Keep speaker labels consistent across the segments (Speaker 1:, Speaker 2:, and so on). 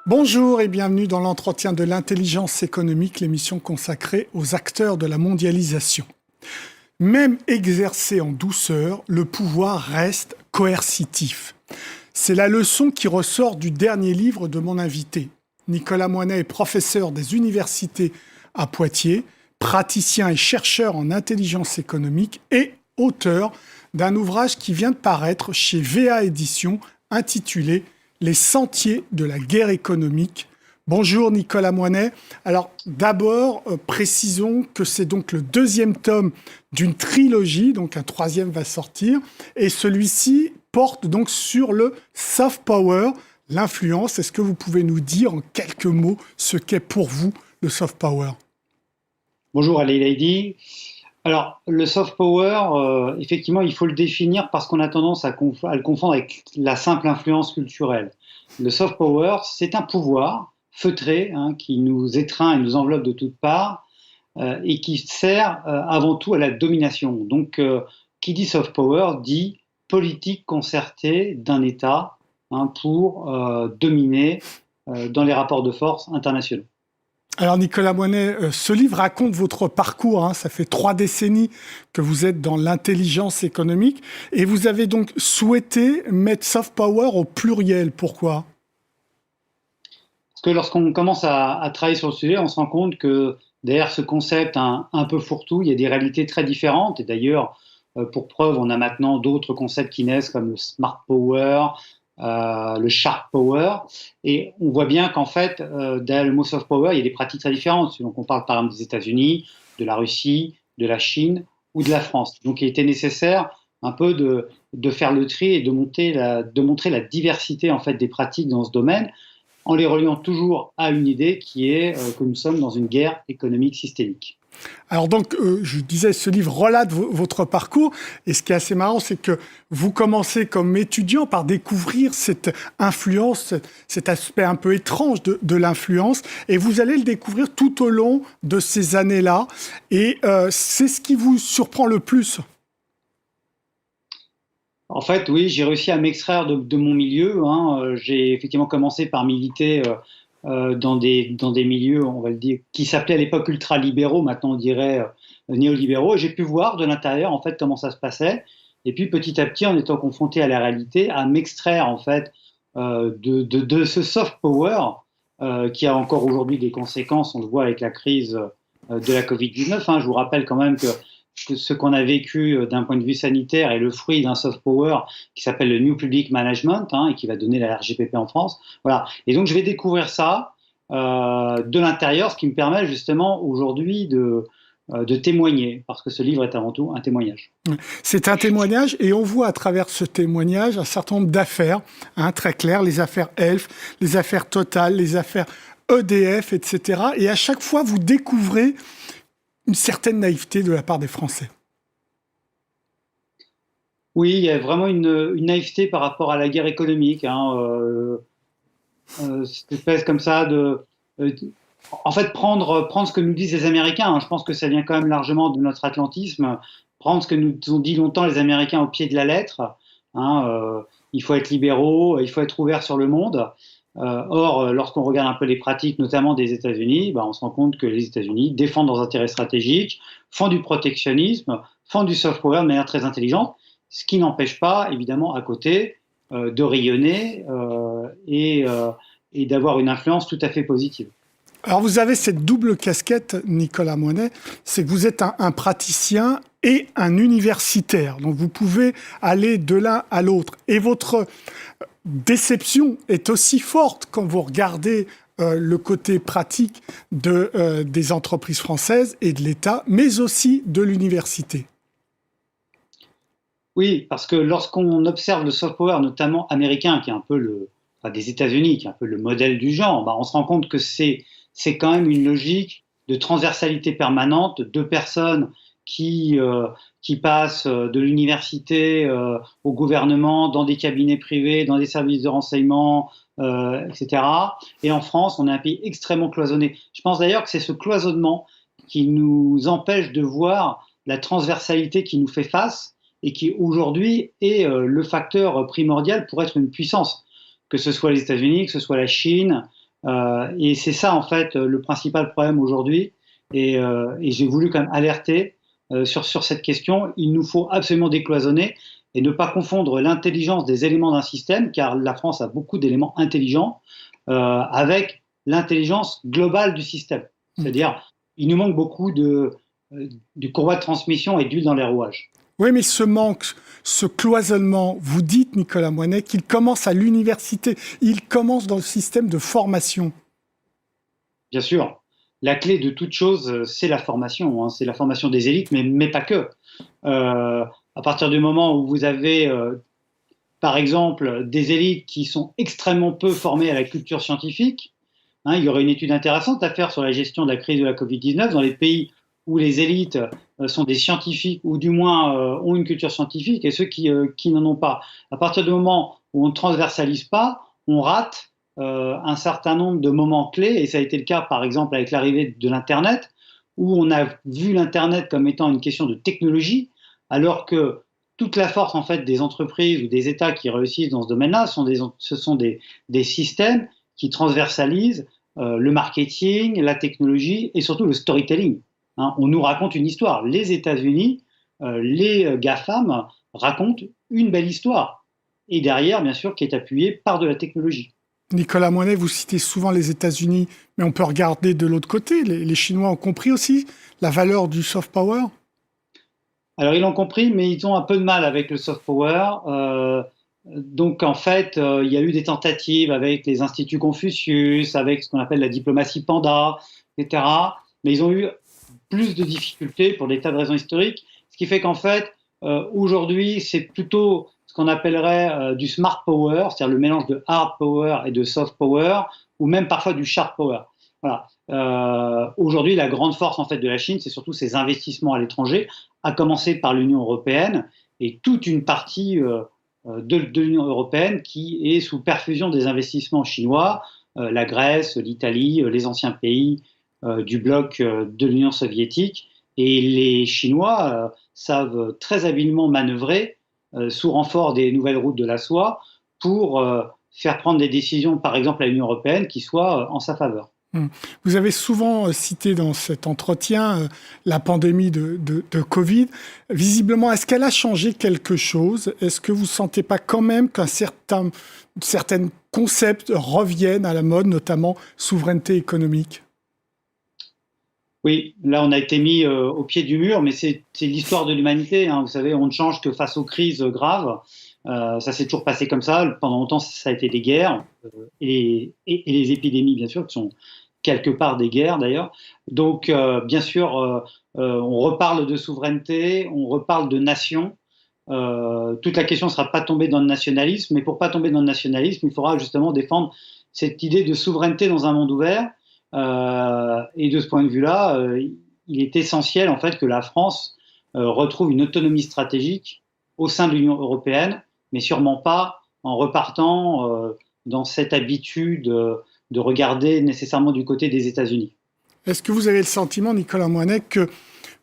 Speaker 1: Bonjour et bienvenue dans l'entretien de l'intelligence économique, l'émission consacrée aux acteurs de la mondialisation. Même exercé en douceur, le pouvoir reste coercitif. C'est la leçon qui ressort du dernier livre de mon invité. Nicolas Moinet est professeur des universités à Poitiers, praticien et chercheur en intelligence économique et auteur d'un ouvrage qui vient de paraître chez VA Éditions intitulé Les sentiers de la guerre économique. Bonjour Nicolas Moinet. Alors d'abord, précisons que c'est donc le deuxième tome d'une trilogie, donc un troisième va sortir, et celui-ci porte donc sur le soft power, l'influence. Est-ce que vous pouvez nous dire en quelques mots ce qu'est pour vous le soft power ?
Speaker 2: Bonjour Ali Lady. Alors, le soft power, effectivement, il faut le définir parce qu'on a tendance à le confondre avec la simple influence culturelle. Le soft power, c'est un pouvoir feutré qui nous étreint et nous enveloppe de toutes parts et qui sert avant tout à la domination. Donc, qui dit soft power dit politique concertée d'un État pour dominer dans les rapports de force internationaux.
Speaker 1: Alors Nicolas Moinet, ce livre raconte votre parcours. Ça fait 3 décennies que vous êtes dans l'intelligence économique et vous avez donc souhaité mettre soft power au pluriel. Pourquoi ?
Speaker 2: Parce que lorsqu'on commence à travailler sur le sujet, on se rend compte que derrière ce concept un peu fourre-tout, il y a des réalités très différentes. Et d'ailleurs, pour preuve, on a maintenant d'autres concepts qui naissent comme le smart power, le sharp power, et on voit bien qu'en fait, derrière le mot soft power, il y a des pratiques très différentes. Donc on parle par exemple des États-Unis, de la Russie, de la Chine ou de la France. Donc il était nécessaire un peu de faire le tri et de montrer la diversité en fait des pratiques dans ce domaine, en les reliant toujours à une idée qui est que nous sommes dans une guerre économique systémique.
Speaker 1: Alors donc, je disais, ce livre relate votre parcours. Et ce qui est assez marrant, c'est que vous commencez comme étudiant par découvrir cette influence, cet aspect un peu étrange de l'influence. Et vous allez le découvrir tout au long de ces années-là. Et c'est ce qui vous surprend le plus.
Speaker 2: En fait, oui, j'ai réussi à m'extraire de mon milieu. J'ai effectivement commencé par militer dans des milieux, on va le dire, qui s'appelaient à l'époque ultra-libéraux, maintenant on dirait néolibéraux. Et j'ai pu voir de l'intérieur, en fait, comment ça se passait. Et puis, petit à petit, en étant confronté à la réalité, à m'extraire, en fait, de ce soft power qui a encore aujourd'hui des conséquences. On le voit avec la crise de la Covid-19. Je vous rappelle quand même que ce qu'on a vécu d'un point de vue sanitaire est le fruit d'un soft power qui s'appelle le New Public Management et qui va donner la RGPP en France. Voilà. Et donc, je vais découvrir ça de l'intérieur, ce qui me permet justement aujourd'hui de témoigner, parce que ce livre est avant tout un témoignage.
Speaker 1: C'est un témoignage et on voit à travers ce témoignage un certain nombre d'affaires, très claires, les affaires Elf, les affaires Total, les affaires EDF, etc. Et à chaque fois, vous découvrez une certaine naïveté de la part des Français.
Speaker 2: Oui, il y a vraiment une naïveté par rapport à la guerre économique. Cette espèce comme ça en fait, prendre ce que nous disent les Américains. Je pense que ça vient quand même largement de notre atlantisme. Prendre ce que nous ont dit longtemps les Américains au pied de la lettre. Il faut être libéraux, il faut être ouvert sur le monde. Or, lorsqu'on regarde un peu les pratiques, notamment des États-Unis, on se rend compte que les États-Unis défendent leurs intérêts stratégiques, font du protectionnisme, font du soft power de manière très intelligente, ce qui n'empêche pas, évidemment, à côté, de rayonner et d'avoir une influence tout à fait positive.
Speaker 1: Alors vous avez cette double casquette, Nicolas Moinet, c'est que vous êtes un praticien et un universitaire. Donc vous pouvez aller de l'un à l'autre. Et votre déception est aussi forte quand vous regardez le côté pratique des entreprises françaises et de l'État, mais aussi de l'université.
Speaker 2: Oui, parce que lorsqu'on observe le soft power, notamment américain, qui est un peu des États-Unis, qui est un peu le modèle du genre, on se rend compte que c'est quand même une logique de transversalité permanente, de personnes qui passent de l'université au gouvernement, dans des cabinets privés, dans des services de renseignement, etc. Et en France, on est un pays extrêmement cloisonné. Je pense d'ailleurs que c'est ce cloisonnement qui nous empêche de voir la transversalité qui nous fait face et qui aujourd'hui est le facteur primordial pour être une puissance, que ce soit les États-Unis, que ce soit la Chine, Et c'est ça, en fait, le principal problème aujourd'hui. Et j'ai voulu quand même alerter sur cette question. Il nous faut absolument décloisonner et ne pas confondre l'intelligence des éléments d'un système, car la France a beaucoup d'éléments intelligents, avec l'intelligence globale du système. C'est-à-dire, il nous manque beaucoup de courroies de transmission et d'huile dans les rouages.
Speaker 1: Oui, mais ce manque, ce cloisonnement, vous dites, Nicolas Moinet, qu'il commence à l'université, il commence dans le système de formation.
Speaker 2: Bien sûr, la clé de toute chose, c'est la formation, hein, c'est la formation des élites, mais pas que. À partir du moment où vous avez, par exemple, des élites qui sont extrêmement peu formées à la culture scientifique, hein, il y aurait une étude intéressante à faire sur la gestion de la crise de la Covid-19 dans les pays où les élites sont des scientifiques ou du moins ont une culture scientifique et ceux qui n'en ont pas. À partir du moment où on ne transversalise pas, on rate un certain nombre de moments clés et ça a été le cas par exemple avec l'arrivée de l'Internet où on a vu l'Internet comme étant une question de technologie alors que toute la force en fait des entreprises ou des États qui réussissent dans ce domaine-là ce sont des systèmes qui transversalisent le marketing, la technologie et surtout le storytelling. Hein, on nous raconte une histoire. Les États-Unis, les GAFAM racontent une belle histoire. Et derrière, bien sûr, qui est appuyée par de la technologie.
Speaker 1: Nicolas Moinet, vous citez souvent les États-Unis, mais on peut regarder de l'autre côté. Les Chinois ont compris aussi la valeur du soft power.
Speaker 2: Alors, ils l'ont compris, mais ils ont un peu de mal avec le soft power. Donc, en fait, il y a eu des tentatives avec les instituts Confucius, avec ce qu'on appelle la diplomatie panda, etc. Mais ils ont eu plus de difficultés pour des tas de raisons historiques, ce qui fait qu'en fait, aujourd'hui, c'est plutôt ce qu'on appellerait du smart power, c'est-à-dire le mélange de hard power et de soft power, ou même parfois du sharp power. Voilà. Aujourd'hui, la grande force en fait de la Chine, c'est surtout ses investissements à l'étranger, à commencer par l'Union européenne et toute une partie de l'Union européenne qui est sous perfusion des investissements chinois, la Grèce, l'Italie, les anciens pays du bloc de l'Union soviétique. Et les Chinois savent très habilement manœuvrer sous renfort des nouvelles routes de la soie pour faire prendre des décisions, par exemple à l'Union européenne, qui soient en sa faveur.
Speaker 1: Vous avez souvent cité dans cet entretien la pandémie de Covid. Visiblement, est-ce qu'elle a changé quelque chose? Est-ce que vous ne sentez pas quand même certains concepts reviennent à la mode, notamment souveraineté économique?
Speaker 2: Oui, là on a été mis au pied du mur, mais c'est l'histoire de l'humanité. Hein. Vous savez, on ne change que face aux crises graves. Ça s'est toujours passé comme ça. Pendant longtemps, ça a été des guerres et les épidémies, bien sûr, qui sont quelque part des guerres d'ailleurs. Donc, bien sûr, on reparle de souveraineté, on reparle de nation. Toute la question ne sera pas tomber dans le nationalisme, mais pour pas tomber dans le nationalisme, il faudra justement défendre cette idée de souveraineté dans un monde ouvert. Et de ce point de vue-là, il est essentiel en fait que la France retrouve une autonomie stratégique au sein de l'Union européenne, mais sûrement pas en repartant dans cette habitude de regarder nécessairement du côté des États-Unis.
Speaker 1: Est-ce que vous avez le sentiment, Nicolas Moinet, que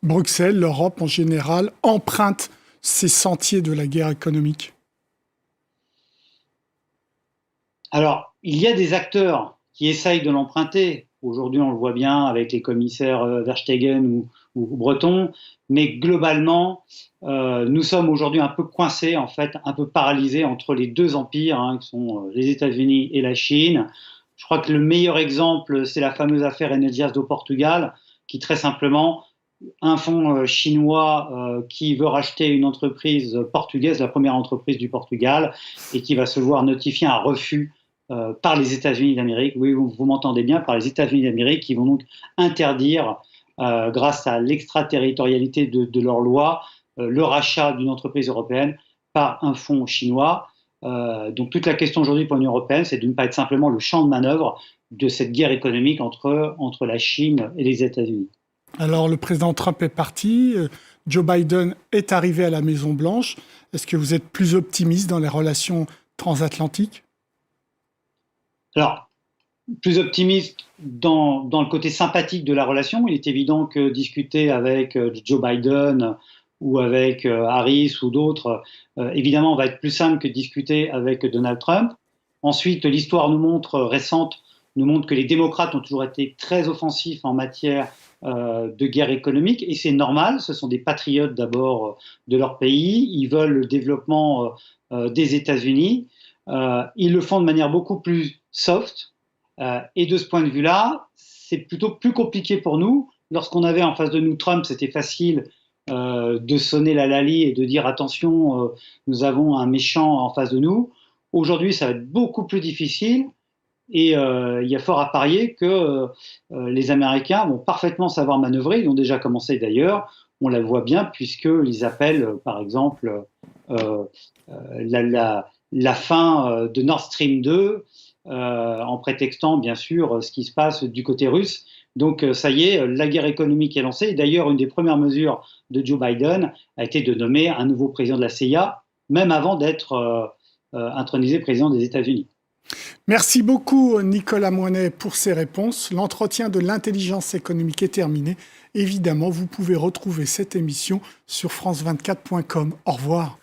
Speaker 1: Bruxelles, l'Europe en général, emprunte ces sentiers de la guerre économique?
Speaker 2: Alors, il y a des acteurs qui essayent de l'emprunter. Aujourd'hui, on le voit bien avec les commissaires Verstegen ou Breton, mais globalement, nous sommes aujourd'hui un peu coincés, en fait, un peu paralysés entre les deux empires, hein, qui sont les États-Unis et la Chine. Je crois que le meilleur exemple, c'est la fameuse affaire Energias do Portugal, qui très simplement, un fonds chinois qui veut racheter une entreprise portugaise, la première entreprise du Portugal, et qui va se voir notifier un refus par les États-Unis d'Amérique. Oui, vous m'entendez bien, par les États-Unis d'Amérique, qui vont donc interdire, grâce à l'extraterritorialité de leur loi, le rachat d'une entreprise européenne par un fonds chinois. Donc toute la question aujourd'hui pour l'Union européenne, c'est de ne pas être simplement le champ de manœuvre de cette guerre économique entre la Chine et les États-Unis.
Speaker 1: Alors le président Trump est parti, Joe Biden est arrivé à la Maison-Blanche. Est-ce que vous êtes plus optimiste dans les relations transatlantiques?
Speaker 2: Alors, plus optimiste dans le côté sympathique de la relation. Il est évident que discuter avec Joe Biden ou avec Harris ou d'autres, évidemment, va être plus simple que discuter avec Donald Trump. Ensuite, l'histoire nous montre récente nous montre que les démocrates ont toujours été très offensifs en matière de guerre économique, et c'est normal, ce sont des patriotes d'abord de leur pays, ils veulent le développement des États-Unis, ils le font de manière beaucoup plus soft, et de ce point de vue-là, c'est plutôt plus compliqué pour nous. Lorsqu'on avait en face de nous Trump, c'était facile de sonner la lalie et de dire attention, nous avons un méchant en face de nous. Aujourd'hui, ça va être beaucoup plus difficile. Et il y a fort à parier que les Américains vont parfaitement savoir manœuvrer. Ils ont déjà commencé d'ailleurs. On la voit bien puisqu'ils appellent, par exemple, la fin de Nord Stream 2 en prétextant bien sûr ce qui se passe du côté russe. Donc ça y est, la guerre économique est lancée. D'ailleurs, une des premières mesures de Joe Biden a été de nommer un nouveau président de la CIA, même avant d'être intronisé président des États-Unis.
Speaker 1: Merci beaucoup Nicolas Moinet pour ces réponses. L'entretien de l'intelligence économique est terminé. Évidemment, vous pouvez retrouver cette émission sur france24.com. Au revoir.